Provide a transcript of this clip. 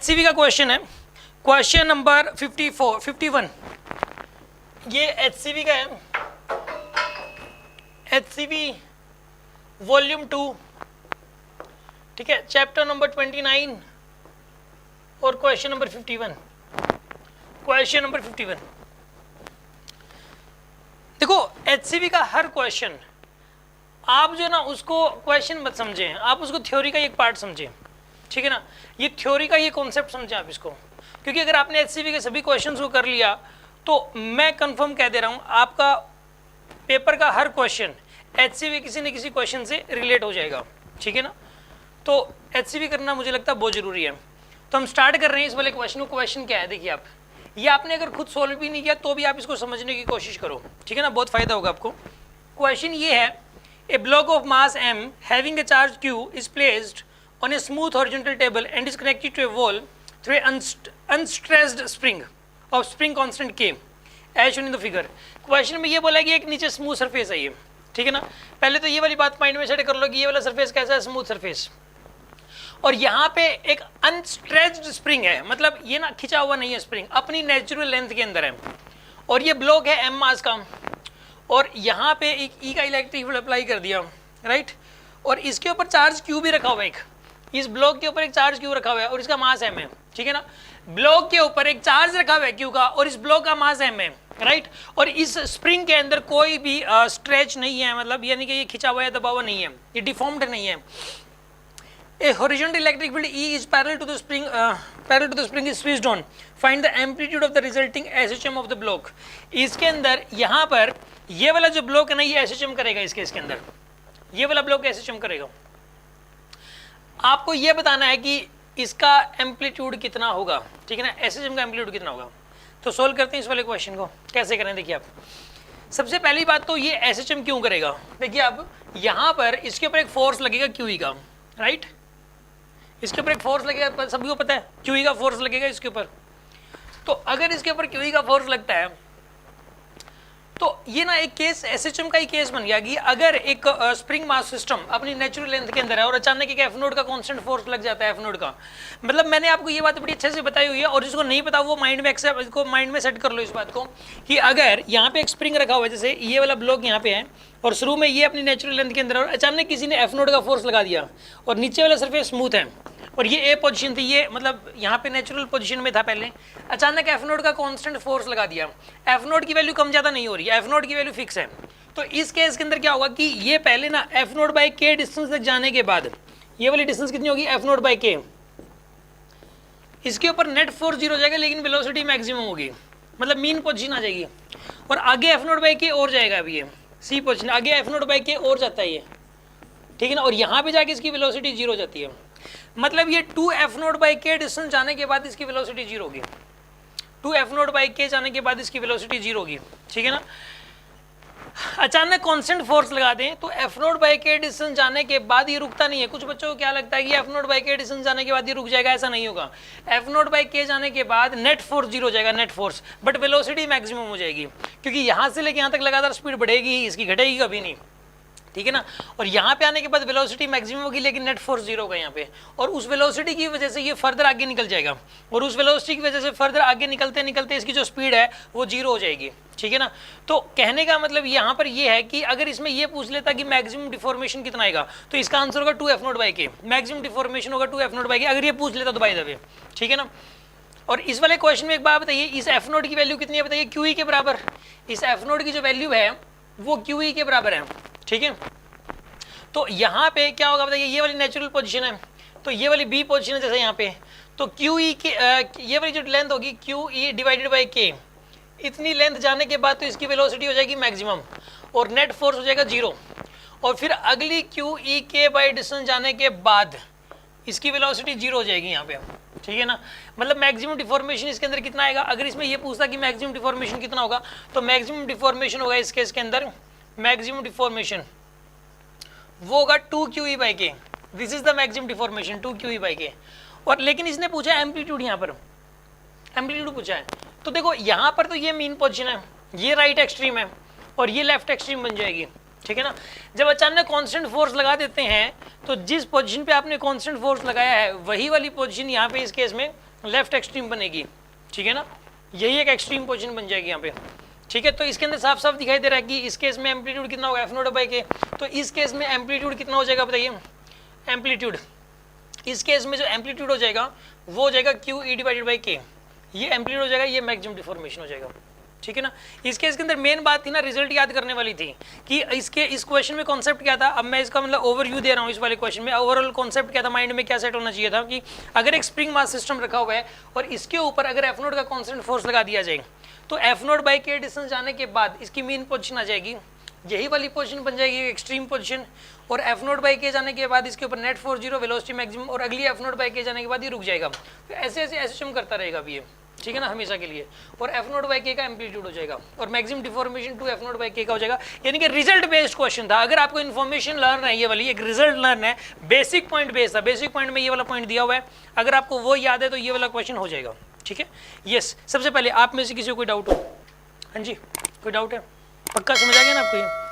HCV का question है, question number 51। ये HCV का है, HCV वॉल्यूम 2, ठीक है, चैप्टर नंबर 29 और क्वेश्चन नंबर 51। क्वेश्चन नंबर 51 देखो, HCV का हर क्वेश्चन आप जो ना उसको क्वेश्चन मत समझें, आप उसको थ्योरी का एक पार्ट समझें, ठीक है ना। ये थ्योरी का ये कॉन्सेप्ट समझें आप इसको, क्योंकि अगर आपने HCV के सभी क्वेश्चंस को कर लिया तो मैं कंफर्म कह दे रहा हूँ आपका पेपर का हर क्वेश्चन HCV किसी न किसी क्वेश्चन से रिलेट हो जाएगा, ठीक है ना। तो HCV करना मुझे लगता है बहुत ज़रूरी है। तो हम स्टार्ट कर रहे हैं इस वाले क्वेश्चन को। क्वेश्चन क्या है देखिए, आप ये आपने अगर खुद सॉल्व भी नहीं किया तो भी आप इसको समझने की कोशिश करो, ठीक है ना, बहुत फायदा होगा आपको। क्वेश्चन ये है, a block of mass m having a charge q is placed on a smooth horizontal table and is connected to a wall through an unstressed spring of spring constant k as shown in the figure। Question में ये बोला कि एक नीचे smooth surface है ये, ठीक है ना। पहले तो ये वाली बात माइंड में सेट कर लो कि ये वाला सरफेस कैसा है, स्मूथ सरफेस, और यहाँ पे एक अनस्ट्रेच्ड स्प्रिंग है, मतलब ये ना खिंचा हुआ नहीं है, स्प्रिंग अपनी नेचुरल लेंथ के अंदर है, और ये ब्लॉक है m मास का, और यहाँ पे एक E का इलेक्ट्रिक फील्ड अप्लाई कर दिया, राइट, और इसके ऊपर चार्ज Q भी रखा हुआ है, एक इस ब्लॉक के ऊपर एक चार्ज Q रखा हुआ है और इसका मास m है, ठीक है ना। ब्लॉक के ऊपर एक चार्ज रखा हुआ है Q का और इस ब्लॉक का मास m है, राइट, और इस स्प्रिंग के अंदर कोई भी स्ट्रेच नहीं है, मतलब यानी कि ये खिंचा हुआ है, दबा हुआ नहीं है, ये डिफॉर्म्ड नहीं है। A horizontal electric field E is parallel to the spring is switched on. Find the amplitude of the resulting SHM of the block. इसके अंदर यहाँ पर ये वाला जो ब्लॉक है ना, ये SHM करेगा, इसके अंदर ये वाला ब्लॉक SHM करेगा। आपको ये बताना है कि इसका एम्पलीट्यूड कितना होगा, ठीक है ना, SHM का एम्पलीट्यूड कितना होगा। तो सोल्व करते हैं इस वाले क्वेश्चन को। कैसे करें देखिए आप, सबसे पहली बात तो ये SHM क्यों करेगा। देखिए अब यहाँ पर इसके ऊपर एक फोर्स लगेगा QE का, राइट, इसके ऊपर एक फोर्स लगेगा, सभी को पता है QE का फोर्स लगेगा इसके ऊपर। तो अगर इसके ऊपर QE का फोर्स लगता है तो ये ना एक केस SHM का ही केस बन गया कि अगर एक स्प्रिंग मास सिस्टम अपनी नेचुरल लेंथ के अंदर है और अचानक एक F नोड का कांस्टेंट फोर्स लग जाता है, F नोड का, मतलब मैंने आपको ये बात बड़ी अच्छे से बताई हुई है, और जिसको नहीं पता वो माइंड में एक्सेप्ट, इसको माइंड में सेट कर लो इस बात को कि अगर यहाँ पे एक स्प्रिंग रखा हुआ है, जैसे ये वाला ब्लॉक यहाँ पे है और शुरू में ये अपनी नेचुरल लेंथ के अंदर, और अचानक किसी ने F नोड का फोर्स लगा दिया और नीचे वाला सरफेस स्मूथ है और ये A पोजीशन थी, ये मतलब यहाँ पे नेचुरल पोजीशन में था पहले, अचानक F नोड का कांस्टेंट फोर्स लगा दिया, F नोड की वैल्यू कम ज़्यादा नहीं हो रही है, F नोड की वैल्यू फिक्स है। तो इस केस के अंदर क्या होगा कि ये पहले ना F नोड बाई के डिस्टेंस तक जाने के बाद, ये वाली डिस्टेंस कितनी होगी, F नोड बाई के, इसके ऊपर नेट फोर्स जीरो हो जाएगा लेकिन वेलोसिटी मैक्सिमम होगी, मतलब मीन पोजीशन आ जाएगी, और आगे F नोड बाई के और जाएगा, अभी ये C पोजीशन, आगे F नोड बाई के और जाता है ये, ठीक है ना, और यहाँ पे जाके इसकी वेलोसिटी जीरो हो जाती है, मतलब ये 2F नोड बाई के डिस्टेंस जाने के बाद इसकी वेलोसिटी जीरो होगी, 2F नोड बाई के जाने के बाद इसकी वेलोसिटी जीरो होगी, ठीक है ना। अचानक कांस्टेंट फोर्स लगा दें तो F नोड बाई के डिस्टेंस जाने के बाद ये रुकता नहीं है। कुछ बच्चों को क्या लगता है कि F नोड बाई के डिस्टेंस जाने के बाद ये रुक जाएगा, ऐसा नहीं होगा। F नोड बाई के जाने के बाद नेट फोर्स जीरो हो जाएगा, net force, but velocity maximum हो जाएगी, क्योंकि यहाँ से लेके यहाँ तक लगातार स्पीड बढ़ेगी ही, इसकी घटेगी कभी नहीं, ठीक है ना। और यहाँ पे आने के बाद वेलोसिटी मैक्सिमम होगी लेकिन नेट फोर्स जीरो होगा यहाँ पे, और उस वेलोसिटी की वजह से ये फर्दर आगे निकल जाएगा, और उस वेलोसिटी की वजह से फर्दर आगे निकलते निकलते इसकी जो स्पीड है वो जीरो हो जाएगी, ठीक है ना। तो कहने का मतलब यहाँ पर ये है कि अगर इसमें ये पूछ लेता कि मैक्सिमम डिफॉर्मेशन कितना आएगा तो इसका आंसर होगा 2F नोड बाई के, मैक्सिमम डिफॉर्मेशन होगा 2F नोड बाई के, अगर ये पूछ लेता तो बाय द वे, ठीक है ना। और इस वाले क्वेश्चन में एक बात बताइए, इस F नोड की वैल्यू कितनी है बताइए, QE के बराबर। इस F नोड की जो वैल्यू है वो QE के बराबर है, ठीक है। तो यहाँ पे क्या होगा बताइए, ये वाली नेचुरल पोजीशन है तो ये वाली B पोजीशन है जैसे यहाँ पे, तो QE के ये वाली जो लेंथ होगी QE डिवाइडेड बाई K, इतनी लेंथ जाने के बाद तो इसकी वेलोसिटी हो जाएगी मैक्सिमम और नेट फोर्स हो जाएगा जीरो, और फिर अगली QE K बाई डिस्टेंस जाने के बाद इसकी वेलोसिटी जीरो हो जाएगी यहाँ पे, ठीक है ना। मतलब मैक्सिमम डिफॉर्मेशन इसके अंदर कितना आएगा, अगर इसमें ये पूछता कि मैक्सिमम डिफॉर्मेशन कितना होगा तो मैक्सिमम डिफॉर्मेशन होगा इस केस के अंदर, मैक्सिमम डिफॉर्मेशन वो होगा 2QE बाई के, this is the maximum deformation 2QE by के। और लेकिन इसने पूछा है एम्पलीट्यूड, यहाँ पर एम्पलीट्यूड पूछा है, तो देखो यहाँ पर तो ये मीन पोजीशन है, ये राइट एक्सट्रीम है और ये लेफ्ट एक्सट्रीम बन जाएगी, ठीक है ना। जब अचानक कांस्टेंट फोर्स लगा देते हैं तो जिस पोजीशन पे आपने कांस्टेंट फोर्स लगाया है वही वाली पोजीशन यहाँ पे इस केस में लेफ्ट एक्सट्रीम बनेगी, ठीक है ना, यही एक एक्सट्रीम पोजीशन बन जाएगी यहाँ पे, ठीक है। तो इसके अंदर साफ साफ दिखाई दे रहा है कि इस केस में एम्पलीट्यूड कितना होगा एफ नॉट बाई के, तो इस केस में एम्पलीट्यूड कितना हो जाएगा बताइए, एम्पलीट्यूड इस केस में जो एम्पलीट्यूड हो जाएगा वो हो जाएगा क्यू ई डिवाइडेड बाई के, ये एम्पलीट्यूड हो जाएगा, ये मैक्सिमम डिफॉर्मेशन हो जाएगा, ठीक है ना। इस केस के अंदर मेन बात थी ना, रिजल्ट याद करने वाली थी कि इस क्वेश्चन में कॉन्सेप्ट क्या था। अब मैं इसका मतलब ओवरव्यू दे रहा हूँ इस वाले क्वेश्चन में। ओवरऑल कॉन्सेप्ट क्या था, माइंड में क्या सेट होना चाहिए था कि अगर एक स्प्रिंग मास सिस्टम रखा हुआ है और इसके ऊपर अगर एफ नोट का कांस्टेंट फोर्स लगा दिया जाए तो एफ नोट बाई के डिस्टेंस जाने के बाद इसकी मीन पोजीशन आ जाएगी, यही वाली पोजीशन बन जाएगी एक्सट्रीम पोजीशन, और एफ नोट बाई के जाने के बाद इसके ऊपर नेट फोर्स 0, वेलोसिटी मैक्सिमम, और अगली एफ नोट बाई के जाने के बाद ये रुक जाएगा। तो ऐसे ऐसे एसोसिएशन करता रहेगा अभी ये, ठीक है ना, हमेशा के लिए। और एफ नोट बाई के का एम्पलीट्यूड हो जाएगा और maximum deformation to F naught by K का हो जाएगा। यानी कि रिजल्ट बेस्ड क्वेश्चन था। अगर आपको इन्फॉर्मेशन लर्न है, ये वाली एक रिजल्ट लर्न है, बेसिक पॉइंट बेस्ड था, बेसिक पॉइंट में ये वाला पॉइंट दिया हुआ है, अगर आपको वो याद है तो ये वाला क्वेश्चन हो जाएगा, ठीक है। यस, सबसे पहले आप में से किसी को कोई डाउट हो? हाँ जी, कोई डाउट है? पक्का समझ आ गया ना आपको ये?